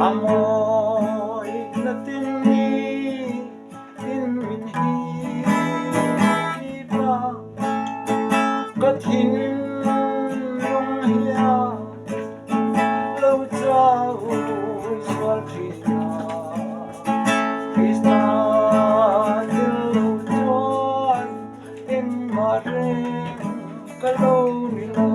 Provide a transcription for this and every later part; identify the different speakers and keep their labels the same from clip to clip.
Speaker 1: amoy na tingi in min hi ba katin long hiya lo chao swal thina krishna dil lo chuan in mare kalo mi lo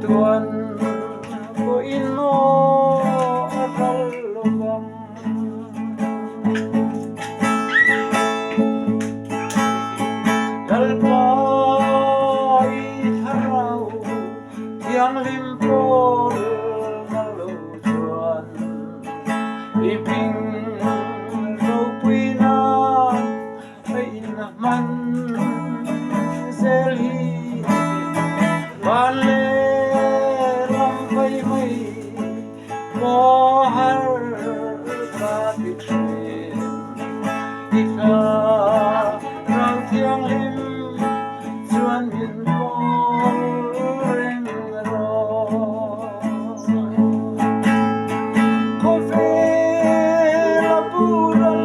Speaker 1: tuan ko ino aral lubang dalpai harau yang limpol malutuan iping rupina ay naman selhi vale mohar patitrin ika rang thiang lim chuan min pol reng ro ko ve la pural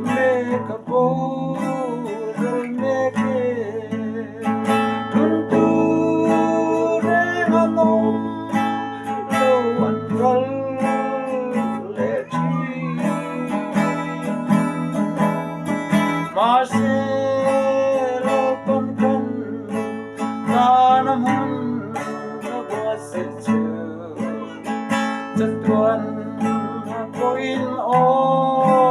Speaker 1: me ka po me ke tun tu reng anom Marcelo Tonkan Nanamun Nagwasetsu Jatuan Poin O